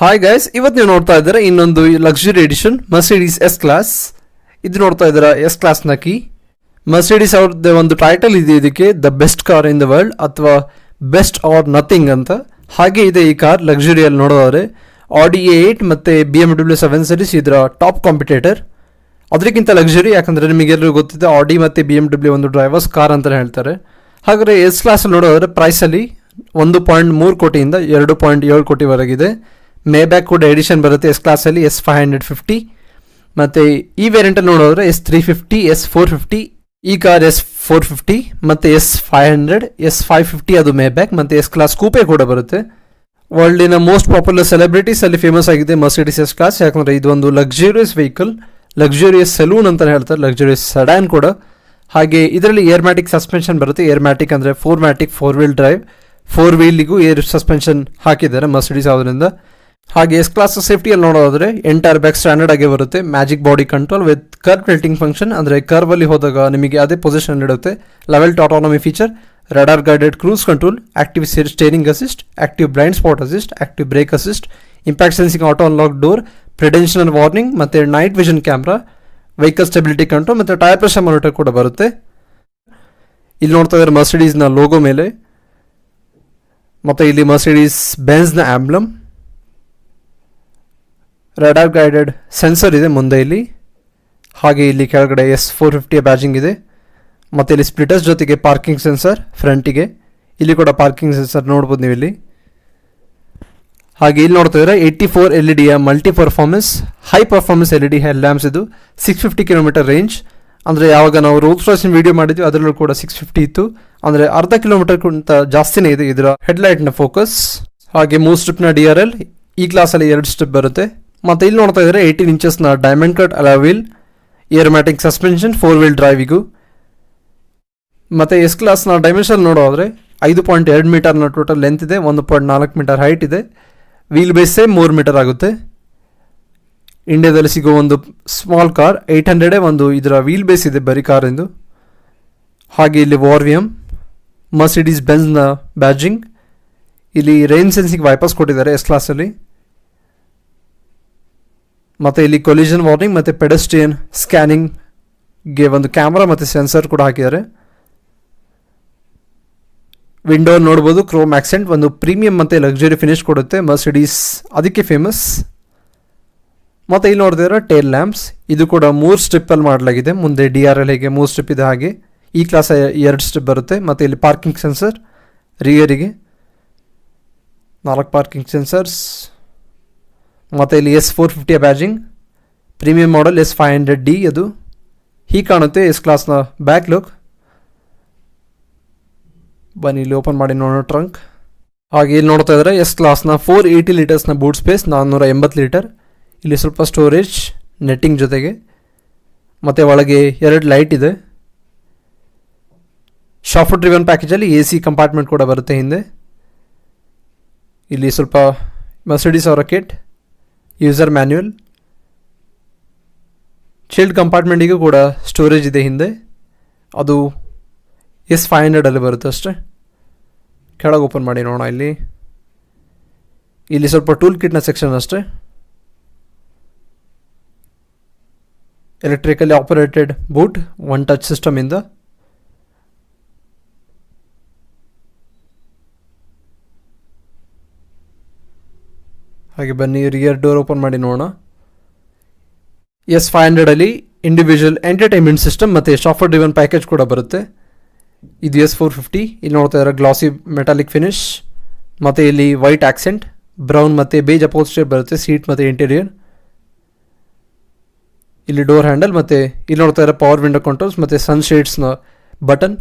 Hi guys, ಇವತ್ತು ನೀವು ನೋಡ್ತಾ ಇದ್ದೀರಾ ಇನ್ನೊಂದು luxury edition Mercedes S class. ಇದು ನೋಡ್ತಾ ಇದ್ದೀರಾ ಎಸ್ ಕ್ಲಾಸ್ನ ಕೀ. ಮರ್ಸಿಡೀಸ್ ಅವ್ರದ್ದು ಒಂದು ಟೈಟಲ್ ಇದೆ ಇದಕ್ಕೆ, the best car in the world ಅಥವಾ ಬೆಸ್ಟ್ ಆರ್ ನಥಿಂಗ್ ಅಂತ. ಹಾಗೆ ಇದೆ ಈ ಕಾರ್ ಲಕ್ಸುರಿಯಲ್ಲಿ ನೋಡೋದಾದ್ರೆ. ಆಡಿ A8 ಮತ್ತು BMW 7 ಸೀರೀಸ್ ಇದರ ಟಾಪ್ ಕಾಂಪಿಟೇಟರ್. ಅದಕ್ಕಿಂತ ಲಕ್ಸುರಿ, ಯಾಕಂದರೆ ನಿಮಗೆಲ್ಲರೂ ಗೊತ್ತಿದೆ ಆಡಿ ಮತ್ತು BMW ಒಂದು ಡ್ರೈವರ್ಸ್ ಕಾರ್ ಅಂತಲೇ ಹೇಳ್ತಾರೆ. ಹಾಗಾದರೆ ಎಸ್ ಕ್ಲಾಸಲ್ಲಿ ನೋಡೋದಾದ್ರೆ ಪ್ರೈಸಲ್ಲಿ 1.3 ಕೋಟಿಯಿಂದ 2.7 ಕೋಟಿವರೆಗಿದೆ. ಮೇ ಬ್ಯಾಕ್ ಕೂಡ ಎಡಿಷನ್ ಬರುತ್ತೆ ಎಸ್ ಕ್ಲಾಸಲ್ಲಿ S550. ಮತ್ತು ಈ ವೇರಿಯಂಟಲ್ಲಿ ನೋಡೋದ್ರೆ S350, S450, ಈ ಕಾರ್ S450 ಮತ್ತು S500, S550 ಅದು ಮೇ ಬ್ಯಾಕ್, ಮತ್ತು ಎಸ್ ಕ್ಲಾಸ್ ಕೂಪೆ ಕೂಡ ಬರುತ್ತೆ. ವರ್ಲ್ಡಿನ ಮೋಸ್ಟ್ ಪಾಪ್ಯುಲರ್ ಸೆಲೆಬ್ರಿಟೀಸ್ ಅಲ್ಲಿ ಫೇಮಸ್ ಆಗಿದೆ ಮರ್ಸಿಡೀಸ್ ಎಸ್ ಕ್ಲಾಸ್, ಯಾಕಂದರೆ ಇದು ಒಂದು ಲಕ್ಸುರಿಯಸ್ ವೆಹಿಕಲ್, ಲಕ್ಸುರಿಯಸ್ ಸೆಲೂನ್ ಅಂತಲೇ ಹೇಳ್ತಾರೆ, ಲಕ್ಸುರಿಯಸ್ ಸೆಡಾನ್ ಕೂಡ. ಹಾಗೆ ಇದರಲ್ಲಿ ಏರ್ಮ್ಯಾಟಿಕ್ ಸಸ್ಪೆನ್ಷನ್ ಬರುತ್ತೆ. ಏರ್ಮ್ಯಾಟಿಕ್ ಅಂದರೆ 4 ವೀಲ್ ಡ್ರೈವ್, 4 ವೀಲಿಗೂ ಏರ್ ಸಸ್ಪೆನ್ಷನ್ ಹಾಕಿದ್ದಾರೆ ಮರ್ಸಿಡೀಸ್ ಅವರಿಂದ. ಹಾಗೆ ಎಸ್ ಕ್ಲಾಸ್ ಸೇಫ್ಟಿಯಲ್ಲಿ ನೋಡೋದಾದ್ರೆ ಎಂಟೈರ್ ಬ್ಯಾಕ್ ಸ್ಟ್ಯಾಂಡರ್ಡ್ ಆಗಿ ಬರುತ್ತೆ. Magic body control with curve tilting function, ಅಂದರೆ ಕರ್ವಲ್ಲಿ ಹೋದಾಗ ನಿಮಗೆ ಅದೇ ಪೊಸಿಷನ್ ಇಡುತ್ತೆ. Level autonomy feature, radar guided cruise control, active steering assist, active blind spot assist, active brake assist, impact sensing auto unlock door, pedestrian warning ಮತ್ತು night vision camera, vehicle stability control ಮತ್ತು tyre pressure monitor ಕೂಡ ಬರುತ್ತೆ. ಇಲ್ಲಿ ನೋಡ್ತಾ ಇದ್ದಾರೆ ಮರ್ಸಿಡೀಸ್ನ logo ಮೇಲೆ, ಮತ್ತು ಇಲ್ಲಿ ಮರ್ಸಿಡೀಸ್ ಬೆಂಜ್ನ ಆಂಬ್ಲಮ್, ರಾಡಾರ್ ಗೈಡೆಡ್ ಸೆನ್ಸರ್ ಇದೆ ಮುಂದೆ ಇಲ್ಲಿ. ಹಾಗೆ ಇಲ್ಲಿ ಕೆಳಗಡೆ S450 ಬ್ಯಾಜಿಂಗ್ ಇದೆ, ಮತ್ತು ಇಲ್ಲಿ ಸ್ಪ್ಲಿಟರ್ಸ್ ಜೊತೆಗೆ ಪಾರ್ಕಿಂಗ್ ಸೆನ್ಸರ್ ಫ್ರಂಟಿಗೆ. ಇಲ್ಲಿ ಕೂಡ ಪಾರ್ಕಿಂಗ್ ಸೆನ್ಸರ್ ನೋಡ್ಬೋದು ನೀವು ಇಲ್ಲಿ. ಹಾಗೆ ಇಲ್ಲಿ ನೋಡ್ತಾ ಇದ್ದಾರೆ 84 LED multi performance high performance LED head lamps. ಇದು 650 ಕಿಲೋಮೀಟರ್ ರೇಂಜ್, ಅಂದರೆ ಯಾವಾಗ ನಾವು ರೋಲ್ಸ್ ರಾಯ್ಸ್ನ ವೀಡಿಯೋ ಮಾಡಿದ್ವಿ ಅದರಲ್ಲೂ ಕೂಡ 650 ಇತ್ತು, ಅಂದರೆ ಅರ್ಧ ಕಿಲೋಮೀಟರ್ಗಿಂತ ಜಾಸ್ತಿನೇ ಇದೆ ಇದರ ಹೆಡ್ಲೈಟ್ನ ಫೋಕಸ್. ಹಾಗೆ 3 ಸ್ಟ್ರಿಪ್ನ DRL, ಈ ಕ್ಲಾಸಲ್ಲಿ 2 ಸ್ಟ್ರಿಪ್ ಬರುತ್ತೆ. ಮತ್ತು ಇಲ್ಲಿ ನೋಡ್ತಾ ಇದ್ದಾರೆ 18 ಇಂಚಸ್ನ diamond cut alloy wheel, airmatic suspension 4 wheel ಡ್ರೈವಿಗೂ. ಮತ್ತು ಎಸ್ ಕ್ಲಾಸ್ನ ಡೈಮೆನ್ಷನ್ ನೋಡೋದ್ರೆ 5.2 ಮೀಟರ್ನ ಟೋಟಲ್ ಲೆಂತ್ ಇದೆ, 1.4 ಮೀಟರ್ ಹೈಟ್ ಇದೆ. ವೀಲ್ ಬೇಸೇ 3 ಮೀಟರ್ ಆಗುತ್ತೆ. ಇಂಡಿಯಾದಲ್ಲಿ ಸಿಗೋ ಒಂದು ಸ್ಮಾಲ್ ಕಾರ್ 800 ಒಂದು ಇದರ ವೀಲ್ ಬೇಸ್ ಇದೆ ಬರೀ ಕಾರಿಂದು. ಹಾಗೆ ಇಲ್ಲಿ ವಾರ್ವಿಯಮ್, ಮರ್ಸಿಡೀಸ್ ಬೆಂಜ್ನ ಬ್ಯಾಜಿಂಗ್, ಇಲ್ಲಿ ರೈನ್ ಸೆನ್ಸಿಂಗ್ ವೈಪರ್ಸ್ ಕೊಟ್ಟಿದ್ದಾರೆ ಎಸ್ ಕ್ಲಾಸಲ್ಲಿ. ಮತ್ತು ಇಲ್ಲಿ ಕೊಲಿಷನ್ ವಾರ್ನಿಂಗ್ ಮತ್ತು ಪೆಡೆಸ್ಟ್ರಿಯನ್ ಸ್ಕ್ಯಾನಿಂಗ್ಗೆ ಒಂದು ಕ್ಯಾಮ್ರಾ ಮತ್ತು ಸೆನ್ಸರ್ ಕೂಡ ಹಾಕಿದ್ದಾರೆ. ವಿಂಡೋ ನೋಡ್ಬೋದು, ಕ್ರೋಮ್ ಆಕ್ಸೆಂಟ್, ಒಂದು ಪ್ರೀಮಿಯಂ ಮತ್ತು ಲಕ್ಸುರಿ ಫಿನಿಶ್ ಕೊಡುತ್ತೆ ಮರ್ಸಿಡೀಸ್, ಅದಕ್ಕೆ ಫೇಮಸ್. ಮತ್ತು ಇಲ್ಲಿ ನೋಡಿದ್ರೆ ಟೇಲ್ ಲ್ಯಾಂಪ್ಸ್, ಇದು ಕೂಡ 3 ಸ್ಟ್ರಿಪ್ಪಲ್ಲಿ ಮಾಡಲಾಗಿದೆ. ಮುಂದೆ DRL ಹೇಗೆ 3 ಸ್ಟ್ರಿಪ್ ಇದೆ ಹಾಗೆ ಈ ಕ್ಲಾಸ್ 2 ಸ್ಟ್ರಿಪ್ ಬರುತ್ತೆ. ಮತ್ತು ಇಲ್ಲಿ ಪಾರ್ಕಿಂಗ್ ಸೆನ್ಸರ್ ರಿಯರಿಗೆ 4 ಪಾರ್ಕಿಂಗ್ ಸೆನ್ಸರ್ಸ್. ಮತ್ತು ಇಲ್ಲಿ S450 badging, premium model S500D ಅದು. ಹೀಗೆ ಕಾಣುತ್ತೆ ಎಸ್ ಕ್ಲಾಸ್ನ ಬ್ಯಾಕ್ ಲುಕ್. ಬನ್ನಿ ಇಲ್ಲಿ ಓಪನ್ ಮಾಡಿ ನೋಡೋಣ ಟ್ರಂಕ್. ಹಾಗೆ ಇಲ್ಲಿ ನೋಡ್ತಾ ಇದ್ದಾರೆ ಎಸ್ ಕ್ಲಾಸ್ನ 480 ಲೀಟರ್ಸ್ನ ಬೂಟ್ ಸ್ಪೇಸ್, 480 ಲೀಟರ್. ಇಲ್ಲಿ ಸ್ವಲ್ಪ ಸ್ಟೋರೇಜ್ ನೆಟ್ಟಿಂಗ್ ಜೊತೆಗೆ, ಮತ್ತು ಒಳಗೆ 2 ಲೈಟ್ ಇದೆ. ಶಾಫ್ಟ್ ಡ್ರಿವನ್ ಪ್ಯಾಕೇಜಲ್ಲಿ AC ಕಂಪಾರ್ಟ್ಮೆಂಟ್ ಕೂಡ ಬರುತ್ತೆ ಹಿಂದೆ. ಇಲ್ಲಿ ಸ್ವಲ್ಪ ಮರ್ಸಿಡೀಸ್ ಅವರ ಕಿಟ್, ಯೂಸರ್ ಮ್ಯಾನ್ಯುಯಲ್, ಚಿಲ್ಡ್ ಕಂಪಾರ್ಟ್ಮೆಂಟಿಗೂ ಕೂಡ ಸ್ಟೋರೇಜ್ ಇದೆ ಹಿಂದೆ. ಅದು S500 ಬರುತ್ತೆ ಅಷ್ಟೇ. ಕೆಳಗೆ ಓಪನ್ ಮಾಡಿ ನೋಡೋಣ. ಇಲ್ಲಿ ಸ್ವಲ್ಪ ಟೂಲ್ ಕಿಟ್ನ ಸೆಕ್ಷನ್ ಅಷ್ಟೇ. ಎಲೆಕ್ಟ್ರಿಕಲಿ ಆಪರೇಟೆಡ್ ಬೂಟ್, 1 ಟಚ್ ಸಿಸ್ಟಮಿಂದ. ಹಾಗೆ ಬನ್ನಿ ರಿಯರ್ ಡೋರ್ ಓಪನ್ ಮಾಡಿ ನೋಡೋಣ. S500 ಇಂಡಿವಿಜುವಲ್ ಎಂಟರ್ಟೈನ್ಮೆಂಟ್ ಸಿಸ್ಟಮ್ ಮತ್ತು ಶಾಫ್ಟ್ ಡ್ರಿವನ್ ಪ್ಯಾಕೇಜ್ ಕೂಡ ಬರುತ್ತೆ. ಇದು S450. ಇಲ್ಲಿ ನೋಡ್ತಾ ಇದ್ದಾರೆ ಗ್ಲಾಸಿ ಮೆಟಾಲಿಕ್ ಫಿನಿಶ್, ಮತ್ತು ಇಲ್ಲಿ ವೈಟ್ ಆಕ್ಸೆಂಟ್, ಬ್ರೌನ್ ಮತ್ತು ಬೇಜ್ ಅಪೋಲ್ಸ್ಟರಿ ಬರುತ್ತೆ ಸೀಟ್ ಮತ್ತು ಇಂಟೀರಿಯರ್. ಇಲ್ಲಿ ಡೋರ್ ಹ್ಯಾಂಡಲ್, ಮತ್ತು ಇಲ್ಲಿ ನೋಡ್ತಾ ಇದ್ದಾರೆ ಪವರ್ ವಿಂಡೋ ಕಂಟ್ರೋಲ್ಸ್ ಮತ್ತು ಸನ್ ಶೇಡ್ಸ್ನ ಬಟನ್.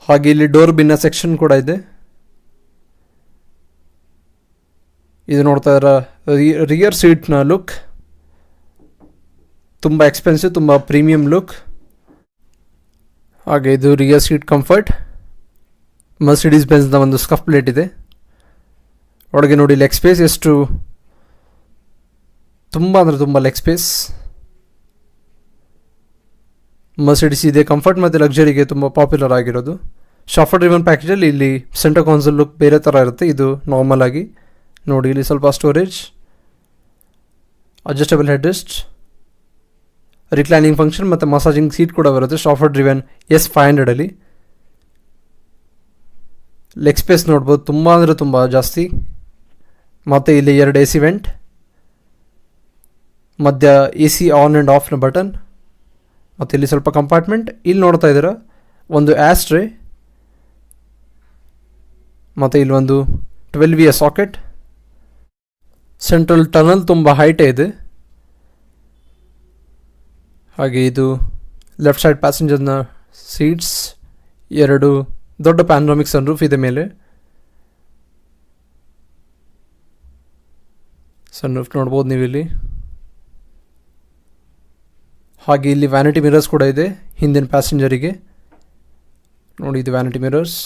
ಹಾಗೆ ಇಲ್ಲಿ ಡೋರ್ ಬಿನ್ನ ಸೆಕ್ಷನ್ ಕೂಡ ಇದೆ. ಇದು ನೋಡ್ತಾ ಇದ್ದಾರೆ ರಿಯರ್ ಸೀಟ್ನ ಲುಕ್, ತುಂಬ ಎಕ್ಸ್ಪೆನ್ಸಿವ್, ತುಂಬ ಪ್ರೀಮಿಯಂ ಲುಕ್. ಹಾಗೆ ಇದು ರಿಯರ್ ಸೀಟ್ ಕಂಫರ್ಟ್, ಮರ್ಸಿಡೀಸ್ ಬೆಂಜ್ನ ಒಂದು ಸ್ಕಫ್ ಪ್ಲೇಟ್ ಇದೆ. ಒಳಗೆ ನೋಡಿ ಲೆಗ್ ಸ್ಪೇಸ್ ಎಷ್ಟು, ತುಂಬ ಅಂದರೆ ತುಂಬ ಲೆಗ್ ಸ್ಪೇಸ್. ಮರ್ಸಿಡೀಸ್ ಇದೆ ಕಂಫರ್ಟ್ ಮತ್ತು ಲಕ್ಸುರಿಗೆ ತುಂಬ ಪಾಪ್ಯುಲರ್ ಆಗಿರೋದು. ಸಾಫ್ಟ್ವೇರ್ ಡ್ರಿವನ್ ಪ್ಯಾಕೇಜಲ್ಲಿ ಇಲ್ಲಿ ಸೆಂಟರ್ ಕಾನ್ಸೋಲ್ ಲುಕ್ ಬೇರೆ ಥರ ಇರುತ್ತೆ. ಇದು ನಾರ್ಮಲ್ ಆಗಿ ನೋಡಿ, ಇಲ್ಲಿ ಸ್ವಲ್ಪ storage, adjustable head rest, reclining function ಮತ್ತು ಮಸಾಜಿಂಗ್ ಸೀಟ್ ಕೂಡ ಬರುತ್ತೆ ಸಾಫ್ಟ್ವೇರ್ ಡ್ರಿವನ್ S500ಅಲ್ಲಿ. ಲೆಗ್ ಸ್ಪೇಸ್ ನೋಡ್ಬೋದು, ತುಂಬ ಅಂದರೆ ತುಂಬ ಜಾಸ್ತಿ. ಮತ್ತು ಇಲ್ಲಿ 2 AC ವೆಂಟ್, ಮಧ್ಯ AC ಆನ್ ಆ್ಯಂಡ್ ಆಫ್ನ ಬಟನ್, ಮತ್ತು ಇಲ್ಲಿ ಸ್ವಲ್ಪ ಕಂಪಾರ್ಟ್ಮೆಂಟ್. ಇಲ್ಲಿ ನೋಡ್ತಾ ಇದ್ದೀರಾ ಒಂದು ಆಸ್ಟ್ರೇ, ಮತ್ತು ಇಲ್ಲಿ ಒಂದು 12V ಸಾಕೆಟ್. ಸೆಂಟ್ರಲ್ ಟನಲ್ ತುಂಬ ಹೈಟೇ ಇದೆ. ಹಾಗೆ ಇದು ಲೆಫ್ಟ್ ಸೈಡ್ ಪ್ಯಾಸೆಂಜರ್ನ ಸೀಟ್ಸ್, 2 ದೊಡ್ಡ ಪ್ಯಾನೋರಾಮಿಕ್ ಸನ್ರೂಫ್ ಇದೆ ಮೇಲೆ. ಸನ್ರೂಫ್ ನೋಡ್ಬೋದು ನೀವು ಇಲ್ಲಿ. ಹಾಗೆ ಇಲ್ಲಿ ವ್ಯಾನಿಟಿ ಮಿರರ್ಸ್ ಕೂಡ ಇದೆ ಹಿಂದಿನ ಪ್ಯಾಸೆಂಜರಿಗೆ. ನೋಡಿ, ಇದು ವ್ಯಾನಿಟಿ ಮಿರರ್ಸ್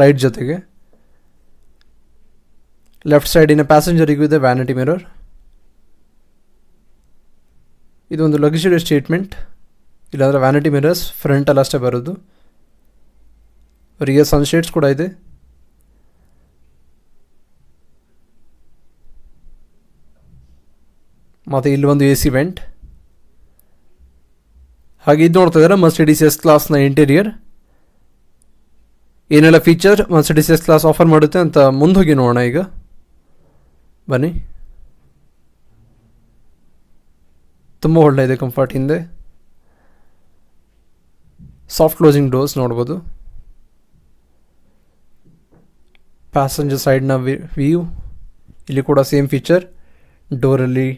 ಲೈಟ್ ಜೊತೆಗೆ. ಲೆಫ್ಟ್ ಸೈಡಿನ ಪ್ಯಾಸೆಂಜರಿಗೂ ಇದೆ ವ್ಯಾನಿಟಿ ಮಿರರ್. ಇದೊಂದು ಲಕ್ಸುರಿ ಸ್ಟೇಟ್ಮೆಂಟ್. ಇಲ್ಲಾಂದರೆ ವ್ಯಾನಿಟಿ ಮಿರರ್ಸ್ ಫ್ರಂಟಲ್ಲಿ ಅಷ್ಟೇ ಬರೋದು. ರಿಯರ್ ಸನ್ಶೇಡ್ಸ್ ಕೂಡ ಇದೆ. ಮತ್ತು ಇಲ್ಲಿ ಒಂದು AC ವೆಂಟ್. ಹಾಗೆ ಇದು ನೋಡ್ತಾ ಇದ್ದಾರೆ ಮರ್ಸಿಡಿಸ್ S ಕ್ಲಾಸ್ನ ಇಂಟೀರಿಯರ್. ಏನೆಲ್ಲ feature Mercedes S class offer ಮಾಡುತ್ತೆ ಅಂತ ಮುಂದೆ ಹೋಗಿ ನೋಡೋಣ. ಈಗ ಬನ್ನಿ. ತುಂಬ ಒಳ್ಳೆ ಇದೆ ಕಂಫರ್ಟ್. ಹಿಂದೆ ಸಾಫ್ಟ್ ಕ್ಲೋಸಿಂಗ್ ಡೋರ್ಸ್ ನೋಡ್ಬೋದು. ಪ್ಯಾಸೆಂಜರ್ ಸೈಡ್ನ ವ್ಯೂ, ಇಲ್ಲಿ ಕೂಡ ಸೇಮ್ ಫೀಚರ್. ಡೋರಲ್ಲಿ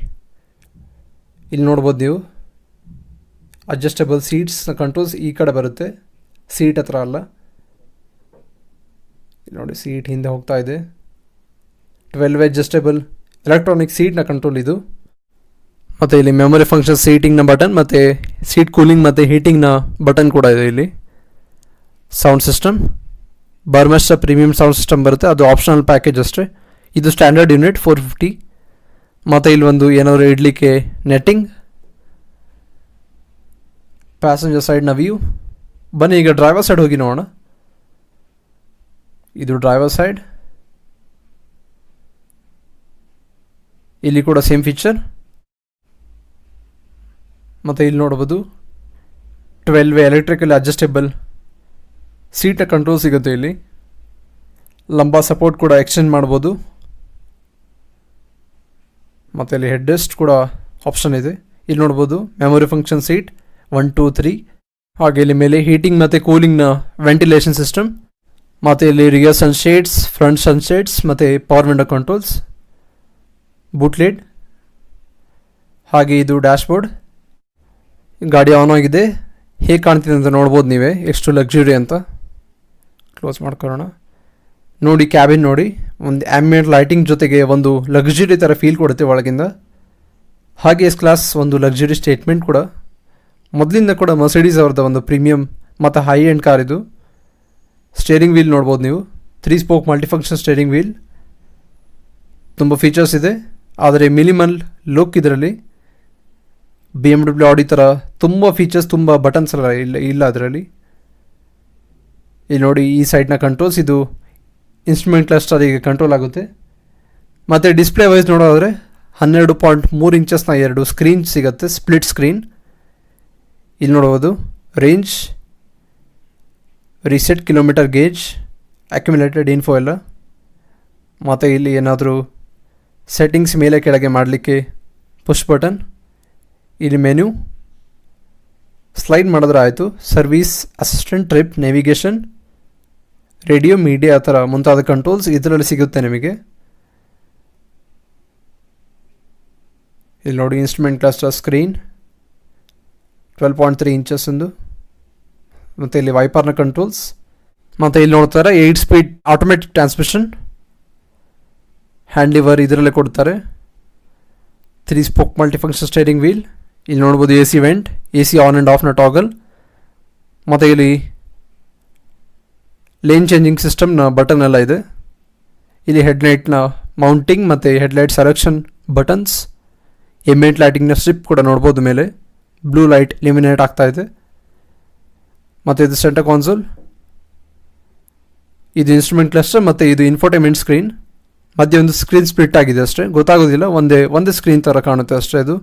ಇಲ್ಲಿ ನೋಡ್ಬೋದು ನೀವು ಅಡ್ಜಸ್ಟಬಲ್ ಸೀಟ್ಸ್ನ ಕಂಟ್ರೋಲ್ಸ್ ಈ ಕಡೆ ಬರುತ್ತೆ, ಸೀಟ್ ಹತ್ರ ಅಲ್ಲ. ಇಲ್ಲಿ ನೋಡಿ, ಸೀಟ್ ಹಿಂದೆ ಹೋಗ್ತಾ ಇದೆ. 12 ಅಡ್ಜಸ್ಟಬಲ್ ಎಲೆಕ್ಟ್ರಾನಿಕ್ ಸೀಟ್ನ ಕಂಟ್ರೋಲ್ ಇದು. ಮತ್ತು ಇಲ್ಲಿ ಮೆಮೊರಿ ಫಂಕ್ಷನ್ ಸೀಟಿಂಗ್ನ ಬಟನ್, ಮತ್ತು ಸೀಟ್ ಕೂಲಿಂಗ್ ಮತ್ತು ಹೀಟಿಂಗ್ನ ಬಟನ್ ಕೂಡ ಇದೆ. ಇಲ್ಲಿ sound system, Burmester premium sound system ಬರುತ್ತೆ, ಅದು ಆಪ್ಷನಲ್ ಪ್ಯಾಕೇಜ್ ಅಷ್ಟೇ. ಇದು ಸ್ಟ್ಯಾಂಡರ್ಡ್ ಯೂನಿಟ್ 450. ಮತ್ತು ಇಲ್ಲಿ ಒಂದು ಏನಾದರೂ ಇಡಲಿಕ್ಕೆ ನೆಟ್ಟಿಂಗ್. Passenger ಸೈಡ್ನ view. ಬನ್ನಿ ಈಗ ಡ್ರೈವರ್ ಸೈಡ್ ಹೋಗಿ ನೋಡೋಣ. ಇದು ಡ್ರೈವರ್ ಸೈಡ್. ಇಲ್ಲಿ ಕೂಡ ಸೇಮ್ ಫೀಚರ್. ಮತ್ತು ಇಲ್ಲಿ ನೋಡ್ಬೋದು 12 ಎಲೆಕ್ಟ್ರಿಕಲ್ ಅಡ್ಜಸ್ಟೇಬಲ್ ಸೀಟ ಕಂಟ್ರೋಲ್ ಸಿಗುತ್ತೆ. ಇಲ್ಲಿ ಲಂಬಾ ಸಪೋರ್ಟ್ ಕೂಡ ಎಕ್ಸ್ಟೆಂಡ್ ಮಾಡ್ಬೋದು. ಮತ್ತು ಇಲ್ಲಿ ಹೆಡ್ ರೆಸ್ಟ್ ಕೂಡ ಆಪ್ಷನ್ ಇದೆ. ಇಲ್ಲಿ ನೋಡ್ಬೋದು ಮೆಮೊರಿ ಫಂಕ್ಷನ್ ಸೀಟ್ 1 2 3. ಹಾಗೆ ಇಲ್ಲಿ ಮೇಲೆ ಹೀಟಿಂಗ್ ಮತ್ತು ಕೂಲಿಂಗ್ನ ವೆಂಟಿಲೇಷನ್ ಸಿಸ್ಟಮ್. ಮತ್ತು ಇಲ್ಲಿ ರಿಯರ್ ಸನ್ಶೇಡ್ಸ್, ಫ್ರಂಟ್ ಸನ್ಶೇಡ್ಸ್, ಮತ್ತು ಪವರ್ ವಿಂಡೋ ಕಂಟ್ರೋಲ್ಸ್, ಬೂಟ್ಲೆಡ್. ಹಾಗೆ ಇದು ಡ್ಯಾಶ್ಬೋರ್ಡ್. ಗಾಡಿ ಆನ್ ಆಗಿದೆ. ಹೇಗೆ ಕಾಣ್ತಿದೆ ಅಂತ ನೋಡ್ಬೋದು ನೀವೇ, ಎಷ್ಟು ಲಕ್ಸುರಿ ಅಂತ. ಕ್ಲೋಸ್ ಮಾಡ್ಕೊಳ್ಳೋಣ. ನೋಡಿ ಕ್ಯಾಬಿನ್ ನೋಡಿ, ಒಂದು ಆ್ಯಂಬಿಯಂಟ್ ಲೈಟಿಂಗ್ ಜೊತೆಗೆ ಒಂದು ಲಕ್ಸುರಿ ಥರ ಫೀಲ್ ಕೊಡುತ್ತೆ ಒಳಗಿಂದ. ಹಾಗೆ S ಕ್ಲಾಸ್ ಒಂದು ಲಕ್ಸುರಿ ಸ್ಟೇಟ್ಮೆಂಟ್ ಕೂಡ. ಮೊದಲಿಂದ ಕೂಡ ಮರ್ಸಿಡೀಸ್ ಅವ್ರದ್ದು ಒಂದು ಪ್ರೀಮಿಯಂ ಮತ್ತು ಹೈ ಎಂಡ್ ಕಾರ್ ಇದು. ಸ್ಟೇರಿಂಗ್ ವೀಲ್ ನೋಡ್ಬೋದು ನೀವು, 3 ಸ್ಪೋಕ್ ಮಲ್ಟಿಫಂಕ್ಷನ್ ಸ್ಟೇರಿಂಗ್ ವೀಲ್. ತುಂಬ ಫೀಚರ್ಸ್ ಇದೆ, ಆದರೆ ಮಿನಿಮಲ್ ಲುಕ್ ಇದರಲ್ಲಿ. BMW ಆಡಿ ಥರ ತುಂಬ ಫೀಚರ್ಸ್, ತುಂಬ ಬಟನ್ಸ್ ಎಲ್ಲ ಇಲ್ಲ ಅದರಲ್ಲಿ. ಇಲ್ಲಿ ನೋಡಿ, ಈ ಸೈಡ್ನ ಕಂಟ್ರೋಲ್ಸ್, ಇದು ಇನ್ಸ್ಟ್ರೂಮೆಂಟ್ ಕ್ಲಸ್ಟರಿಗೆ ಕಂಟ್ರೋಲ್ ಆಗುತ್ತೆ. ಮತ್ತು ಡಿಸ್ಪ್ಲೇ ವೈಸ್ ನೋಡೋದಾದರೆ 12.3 ಇಂಚಸ್ನ 2 ಸ್ಕ್ರೀನ್ ಸಿಗುತ್ತೆ, ಸ್ಪ್ಲಿಟ್ ಸ್ಕ್ರೀನ್. ಇಲ್ಲಿ ನೋಡ್ಬೋದು range, reset, kilometre gauge, accumulated info ಎಲ್ಲ. ಮತ್ತು ಇಲ್ಲಿ ಏನಾದರೂ ಸೆಟ್ಟಿಂಗ್ಸ್ ಮೇಲೆ ಕೆಳಗೆ ಮಾಡಲಿಕ್ಕೆ ಪುಷ್ ಬಟನ್. ಇಲ್ಲಿ ಮೆನ್ಯೂ ಸ್ಲೈಡ್ ಮಾಡಿದ್ರೆ ಆಯಿತು. Service, assistant, trip, navigation, radio, media ಆ ಥರ ಮುಂತಾದ ಕಂಟ್ರೋಲ್ಸ್ ಇದರಲ್ಲಿ ಸಿಗುತ್ತೆ ನಿಮಗೆ. ಇಲ್ಲಿ ನೋಡಿ ಇನ್ಸ್ಟ್ರೂಮೆಂಟ್ ಕ್ಲಸ್ಟರ್ ಸ್ಕ್ರೀನ್ 12.3 ಇಂಚಸ್ ಒಂದು. ಮತ್ತು ಇಲ್ಲಿ ವೈಪರ್ನ ಕಂಟ್ರೋಲ್ಸ್. ಮತ್ತು ಇಲ್ಲಿ ನೋಡ್ತಾರೆ 8 speed automatic transmission, hand liver ಇದರಲ್ಲೇ ಕೊಡ್ತಾರೆ. 3 ಸ್ಪೋಕ್ ಮಲ್ಟಿಫಂಕ್ಷನ್ ಸ್ಟೇರಿಂಗ್ ವೀಲ್. ಇಲ್ಲಿ ನೋಡ್ಬೋದು AC vent, AC on and ಆಫ್ನ ಟಾಗಲ್. ಮತ್ತು ಇಲ್ಲಿ ಲೇನ್ ಚೇಂಜಿಂಗ್ ಸಿಸ್ಟಮ್ನ ಬಟನ್ ಎಲ್ಲ ಇದೆ. ಇಲ್ಲಿ ಹೆಡ್ಲೈಟ್ನ ಮೌಂಟಿಂಗ್ ಮತ್ತು ಹೆಡ್ಲೈಟ್ ಸೆಲೆಕ್ಷನ್ ಬಟನ್ಸ್. ಎಂಬಿಯಂಟ್ ಲೈಟಿಂಗ್ನ ಸ್ಟ್ರಿಪ್ ಕೂಡ ನೋಡ್ಬೋದು ಮೇಲೆ, ಬ್ಲೂ ಲೈಟ್ ಲಿಮಿನೇಟ್ ಆಗ್ತಾ ಇದೆ. ಮತ್ತು ಇದು ಸೆಂಟರ್ ಕಾನ್ಸೋಲ್. ಇದು ಇನ್ಸ್ಟ್ರೂಮೆಂಟ್ ಕ್ಲಸ್ಟರ್ ಮತ್ತು ಇದು ಇನ್ಫೋಟೈನ್ಮೆಂಟ್ ಸ್ಕ್ರೀನ್. ಮಧ್ಯೆ ಒಂದು ಸ್ಕ್ರೀನ್ ಸ್ಪ್ಲಿಟ್ ಆಗಿದೆ ಅಷ್ಟೇ, ಗೊತ್ತಾಗೋದಿಲ್ಲ, ಒಂದೇ ಸ್ಕ್ರೀನ್ ಥರ ಕಾಣುತ್ತೆ ಅಷ್ಟೇ. ಇದು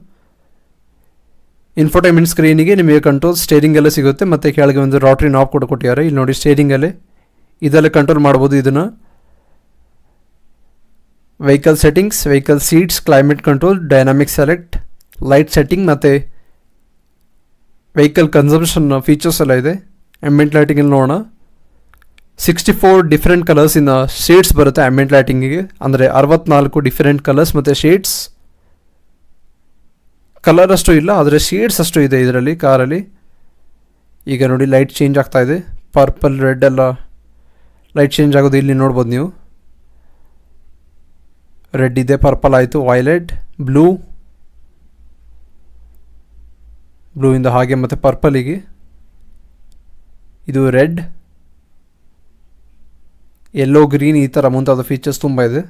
ಇನ್ಫೋಟೈನ್ಮೆಂಟ್ ಸ್ಕ್ರೀನಿಗೆ ನಿಮಗೆ ಕಂಟ್ರೋಲ್ ಸ್ಟೇರಿಂಗ್ ಎಲ್ಲ ಸಿಗುತ್ತೆ ಮತ್ತು ಕೆಳಗೆ ಒಂದು ರೋಟರಿ ನಾಬ್ ಕೂಡ ಕೊಟ್ಟಿದ್ದಾರೆ. ಇಲ್ಲಿ ನೋಡಿ ಸ್ಟೇರಿಂಗಲ್ಲೇ ಇದೆಲ್ಲ ಕಂಟ್ರೋಲ್ ಮಾಡ್ಬೋದು. ಇದನ್ನು vehicle settings, vehicle seats, climate control, dynamic select, light setting ಮತ್ತು ವೆಹಿಕಲ್ ಕನ್ಸಂಪ್ಷನ್ ಫೀಚರ್ಸ್ ಎಲ್ಲ ಇದೆ. ಆಂಬಿಯೆಂಟ್ ಲೈಟಿಂಗಲ್ಲಿ ನೋಡೋಣ, 64 ಡಿಫ್ರೆಂಟ್ ಕಲರ್ಸಿನ ಶೇಡ್ಸ್ ಬರುತ್ತೆ ಆಂಬಿಯೆಂಟ್ ಲೈಟಿಂಗಿಗೆ. ಅಂದರೆ 64 ಡಿಫ್ರೆಂಟ್ ಕಲರ್ಸ್ ಮತ್ತು ಶೇಡ್ಸ್. ಕಲರ್ ಅಷ್ಟು ಇಲ್ಲ, ಆದರೆ ಶೇಡ್ಸ್ ಅಷ್ಟು ಇದೆ ಇದರಲ್ಲಿ ಕಾರಲ್ಲಿ. ಈಗ ನೋಡಿ ಲೈಟ್ ಚೇಂಜ್ ಆಗ್ತಾ ಇದೆ, ಪರ್ಪಲ್ ರೆಡ್ ಎಲ್ಲ ಲೈಟ್ ಚೇಂಜ್ ಆಗೋದು ಇಲ್ಲಿ ನೋಡ್ಬೋದು ನೀವು. ರೆಡ್ ಇದೆ, ಪರ್ಪಲ್ ಆಯಿತು, ವೈಲೆಟ್, ಬ್ಲೂಯಿಂದ ಹಾಗೆ ಮತ್ತು ಪರ್ಪಲಿಗೆ ಇದು ರೆಡ್, ಯೆಲ್ಲೋ, ಗ್ರೀನ್, ಈ ಥರ ಮುಂತಾದ ಫೀಚರ್ಸ್ ತುಂಬ ಇದೆ.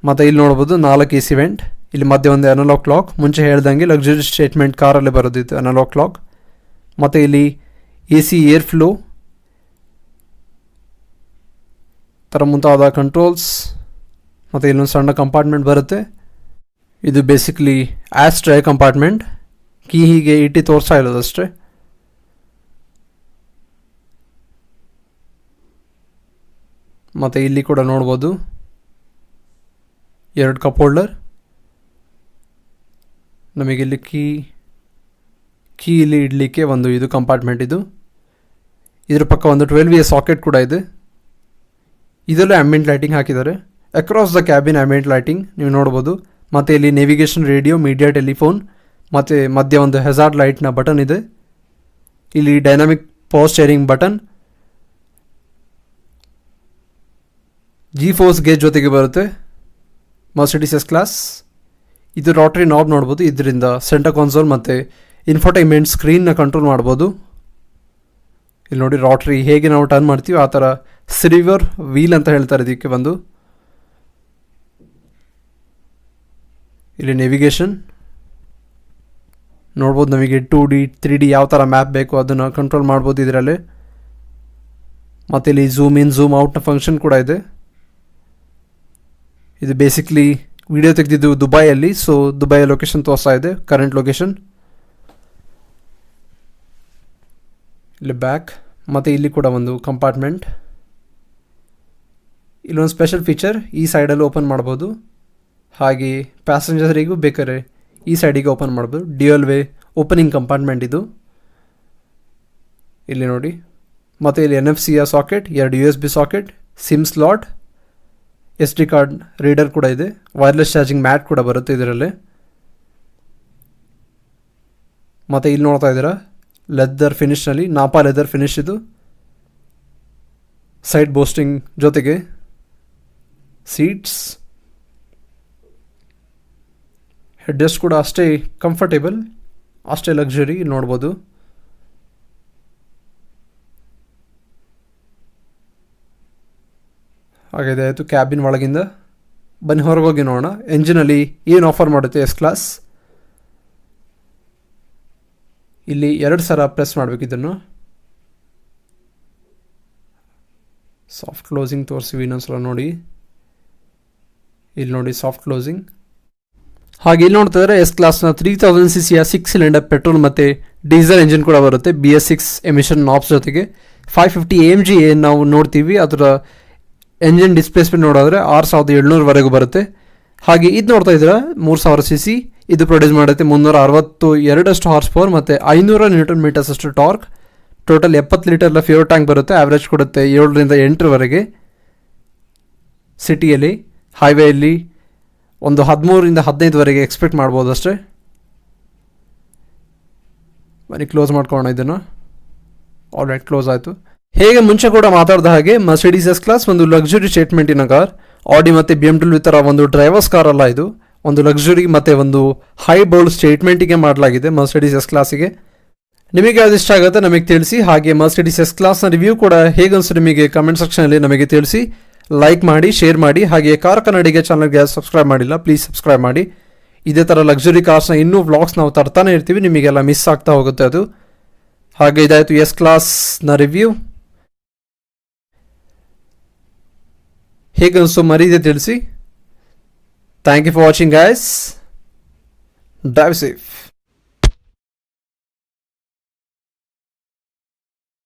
ಮತ್ತು ಇಲ್ಲಿ ನೋಡ್ಬೋದು 4 AC ವೆಂಟ್. ಇಲ್ಲಿ ಮಧ್ಯೆ ಒಂದು ಅನಲಾಗ್ ಕ್ಲಾಕ್, ಮುಂಚೆ ಹೇಳ್ದಂಗೆ ಲಕ್ಸುರಿ ಸ್ಟೇಟ್ಮೆಂಟ್ ಕಾರಲ್ಲೇ ಬರೋದಿತ್ತು ಅನಲಾಗ್ ಕ್ಲಾಕ್. ಮತ್ತು ಇಲ್ಲಿ AC ಏರ್ ಫ್ಲೋ ಥರ ಮುಂತಾದ ಕಂಟ್ರೋಲ್ಸ್. ಮತ್ತು ಇಲ್ಲೊಂದು ಸಣ್ಣ ಕಂಪಾರ್ಟ್ಮೆಂಟ್ ಬರುತ್ತೆ. ಇದು basically as dry compartment. Key ಹೀಗೆ ಇಟ್ಟು ತೋರಿಸ್ತಾ ಇರೋದಷ್ಟೇ. ಮತ್ತು ಇಲ್ಲಿ ಕೂಡ ನೋಡ್ಬೋದು 2 ಕಪ್ ಹೋಲ್ಡರ್. ನಮಗಿಲ್ಲಿ ಕೀ ಇಲ್ಲಿ ಇಡಲಿಕ್ಕೆ ಒಂದು ಇದು ಕಂಪಾರ್ಟ್ಮೆಂಟ್. ಇದ್ರ ಪಕ್ಕ ಒಂದು 12V ಸಾಕೆಟ್ ಕೂಡ ಇದೆ. ಇದರಲ್ಲೂ ಆಂಬಿಯೆಂಟ್ ಲೈಟಿಂಗ್ ಹಾಕಿದ್ದಾರೆ. Across the cabin ambient lighting ನೀವು ನೋಡ್ಬೋದು. ಮತ್ತು ಇಲ್ಲಿ ನೇವಿಗೇಷನ್, ರೇಡಿಯೋ, ಮೀಡಿಯಾ, ಟೆಲಿಫೋನ್ ಮತ್ತು ಮಧ್ಯೆ ಒಂದು ಹೆಜಾರ್ಡ್ ಲೈಟ್ನ ಬಟನ್ ಇದೆ. ಇಲ್ಲಿ dynamic power steering button, G-force gauge ಜೊತೆಗೆ ಬರುತ್ತೆ ಮರ್ಸಿಡಿಸ್ ಎಸ್ ಕ್ಲಾಸ್. ಇದು ರೋಟರಿ ನಾಬ್ ನೋಡ್ಬೋದು. ಇದರಿಂದ ಸೆಂಟರ್ ಕನ್ಸೋಲ್ ಮತ್ತು ಇನ್ಫೋಟೈನ್ಮೆಂಟ್ ಸ್ಕ್ರೀನ್ನ ಕಂಟ್ರೋಲ್ ಮಾಡ್ಬೋದು. ಇಲ್ಲಿ ನೋಡಿ ರೋಟರಿ ಹೇಗೆ ನಾವು ಟರ್ನ್ ಮಾಡ್ತೀವಿ ಆ ಥರ ಸಿಲ್ವರ್ ವೀಲ್ ಅಂತ ಹೇಳ್ತಾರೆ ಇದಕ್ಕೆ ಬಂದು. ಇಲ್ಲಿ ನೇವಿಗೇಷನ್ ನೋಡ್ಬೋದು, ನಮಗೆ 2D 3D ಯಾವ ಥರ ಮ್ಯಾಪ್ ಬೇಕು ಅದನ್ನು ಕಂಟ್ರೋಲ್ ಮಾಡ್ಬೋದು ಇದರಲ್ಲಿ. ಮತ್ತು ಇಲ್ಲಿ ಝೂಮ್ ಇನ್ ಝೂಮ್ ಔಟ್ನ ಫಂಕ್ಷನ್ ಕೂಡ ಇದೆ. ಇದು ಬೇಸಿಕ್ಲಿ ವಿಡಿಯೋ ತೆಗೆದಿದ್ದು ದುಬೈಯಲ್ಲಿ, ಸೊ ದುಬೈಯ ಲೊಕೇಶನ್ ತೋರಿಸ್ತಾ ಇದೆ, ಕರೆಂಟ್ ಲೊಕೇಶನ್. ಇಲ್ಲಿ ಬ್ಯಾಕ್ ಮತ್ತು ಇಲ್ಲಿ ಕೂಡ ಒಂದು ಕಂಪಾರ್ಟ್ಮೆಂಟ್. ಇಲ್ಲೊಂದು ಸ್ಪೆಷಲ್ ಫೀಚರ್, ಈ ಸೈಡಲ್ಲಿ ಓಪನ್ ಮಾಡ್ಬೋದು. ಹಾಗೆ ಪ್ಯಾಸೆಂಜರಿಗೂ ಬೇಕಾದ್ರೆ ಈ ಸೈಡಿಗೆ ಓಪನ್ ಮಾಡ್ಬೋದು. ಡ್ಯುಯಲ್ ವೇ ಓಪನಿಂಗ್ ಕಂಪಾರ್ಟ್ಮೆಂಟ್ ಇದು. ಇಲ್ಲಿ ನೋಡಿ, ಮತ್ತು ಇಲ್ಲಿ NFC socket, 2 USB socket, sim slot, SD card reader ಕೂಡ ಇದೆ. ವೈರ್ಲೆಸ್ ಚಾರ್ಜಿಂಗ್ ಮ್ಯಾಟ್ ಕೂಡ ಬರುತ್ತೆ ಇದರಲ್ಲಿ. ಮತ್ತು ಇಲ್ಲಿ ನೋಡ್ತಾ ಇದ್ದೀರಾ ಲೆದರ್ ಫಿನಿಷ್ನಲ್ಲಿ, ನಾಪಾ ಲೆದರ್ ಫಿನಿಶ್ ಇದು. ಸೈಡ್ ಬೋಸ್ಟಿಂಗ್ ಜೊತೆಗೆ ಸೀಟ್ಸ್, ಹೆಡ್ರೆಸ್ಟ್ ಕೂಡ ಅಷ್ಟೇ ಕಂಫರ್ಟೇಬಲ್, ಅಷ್ಟೇ ಲಕ್ಸುರಿ ನೋಡ್ಬೋದು. ಹಾಗಿದೆ ಆಯಿತು ಕ್ಯಾಬಿನ್ ಒಳಗಿಂದ. ಬನ್ನಿ ಹೊರಗೋಗಿ ನೋಡೋಣ ಎಂಜಿನಲ್ಲಿ ಏನು ಆಫರ್ ಮಾಡುತ್ತೆ ಎಸ್ ಕ್ಲಾಸ್. ಇಲ್ಲಿ 2 ಸಲ ಪ್ರೆಸ್ ಮಾಡಬೇಕು ಇದನ್ನು. ಸಾಫ್ಟ್ ಕ್ಲೋಸಿಂಗ್ ತೋರಿಸಿವಿ ಇನ್ನೊಂದ್ಸಲ ನೋಡಿ. ಇಲ್ಲಿ ನೋಡಿ ಸಾಫ್ಟ್ ಕ್ಲೋಸಿಂಗ್. ಹಾಗೆ ಇಲ್ಲಿ ನೋಡ್ತಿದ್ರೆ ಎಸ್ ಕ್ಲಾಸ್ನ 3000cc 6 ಸಿಲಿಂಡರ್ ಪೆಟ್ರೋಲ್ ಮತ್ತು ಡೀಸೆಲ್ ಎಂಜಿನ್ ಕೂಡ ಬರುತ್ತೆ. BS6 ಎಮಿಷನ್ ನಾಬ್ಸ್ ಜೊತೆಗೆ 550 AMG ಏನು ನಾವು ನೋಡ್ತೀವಿ ಅದರ ಎಂಜಿನ್ ಡಿಸ್ಪ್ಲೇಸ್ಮೆಂಟ್ ನೋಡಿದ್ರೆ 6700ವರೆಗೂ ಬರುತ್ತೆ. ಹಾಗೆ ಇದು ನೋಡ್ತಾ ಇದ್ದೀರಾ 3000cc. ಇದು ಪ್ರೊಡ್ಯೂಸ್ ಮಾಡುತ್ತೆ 362 ಹಾರ್ಸ್ ಪವರ್ ಮತ್ತು 500 ನ್ಯೂಟನ್ ಮೀಟರ್ಸ್ ಅಷ್ಟು ಟಾರ್ಕ್. ಟೋಟಲ್ 70 ಲೀಟರ್ನ ಫ್ಯೂಲ್ ಟ್ಯಾಂಕ್ ಬರುತ್ತೆ. ಆವ್ರೇಜ್ ಕೊಡುತ್ತೆ 7ರಿಂದ 8ರವರೆಗೆ. ಸಿಟಿಯಲ್ಲಿ, ಹೈವೇಯಲ್ಲಿ ಒಂದು 13ರಿಂದ 15ವರೆಗೆ ಎಕ್ಸ್ಪೆಕ್ಟ್ ಮಾಡ್ಬೋದು ಅಷ್ಟೇ. ಬನ್ನಿ ಕ್ಲೋಸ್ ಮಾಡ್ಕೊಳ್ಳೋಣ ಇದನ್ನು. ಆಲ್ರೈಟ್, ಕ್ಲೋಸ್ ಆಯಿತು. ಹೇಗೆ ಮುಂಚೆ ಕೂಡ ಮಾತಾಡಿದ ಹಾಗೆ ಮರ್ಸಿಡಿಸ್ ಎಸ್ ಕ್ಲಾಸ್ ಒಂದು ಲಕ್ಸುರಿ ಸ್ಟೇಟ್ಮೆಂಟಿನ ಕಾರ್. ಆಡಿ ಮತ್ತು BMW ಥರ ಒಂದು ಡ್ರೈವರ್ಸ್ ಕಾರ್ ಅಲ್ಲ, ಇದು ಒಂದು ಲಕ್ಸುರಿ ಮತ್ತು ಒಂದು ಹೈ ಬೋಲ್ಡ್ ಸ್ಟೇಟ್ಮೆಂಟಿಗೆ ಮಾಡಲಾಗಿದೆ ಮರ್ಸಿಡಿಸ್ ಎಸ್ ಕ್ಲಾಸಿಗೆ. ನಿಮಗೆ ಯಾವ್ದು ಇಷ್ಟ ಆಗುತ್ತೆ ನಮಗೆ ತಿಳಿಸಿ. ಹಾಗೆ ಮರ್ಸಿಡಿಸ್ ಎಸ್ ಕ್ಲಾಸ್ನ ರಿವ್ಯೂ ಕೂಡ ಹೇಗೆ ಅನಿಸ್ತು ನಿಮಗೆ ಕಮೆಂಟ್ ಸೆಕ್ಷನಲ್ಲಿ ನಮಗೆ ತಿಳಿಸಿ. ಲೈಕ್ ಮಾಡಿ, ಶೇರ್ ಮಾಡಿ. ಹಾಗೆ ಕಾರ್ ಕನ್ನಡಿಗೆ ಚಾನಲ್ಗೆ ಸಬ್ಸ್ಕ್ರೈಬ್ ಮಾಡಿಲ್ಲ, ಪ್ಲೀಸ್ ಸಬ್ಸ್ಕ್ರೈಬ್ ಮಾಡಿ. ಇದೇ ಥರ ಲಕ್ಸುರಿ ಕಾರ್ಸ್ನ ಇನ್ನೂ ವ್ಲಾಗ್ಸ್ ನಾವು ತರ್ತಾನೆ ಇರ್ತೀವಿ, ನಿಮಗೆಲ್ಲ ಮಿಸ್ ಆಗ್ತಾ ಹೋಗುತ್ತೆ ಅದು. ಹಾಗೆ ಇದಾಯಿತು ಎಸ್ ಕ್ಲಾಸ್ನ ರಿವ್ಯೂ. ಹೇಗನ್ನಿಸ್ತು ಮರೀದೆ ತಿಳಿಸಿ. Thank you for watching guys. Drive safe.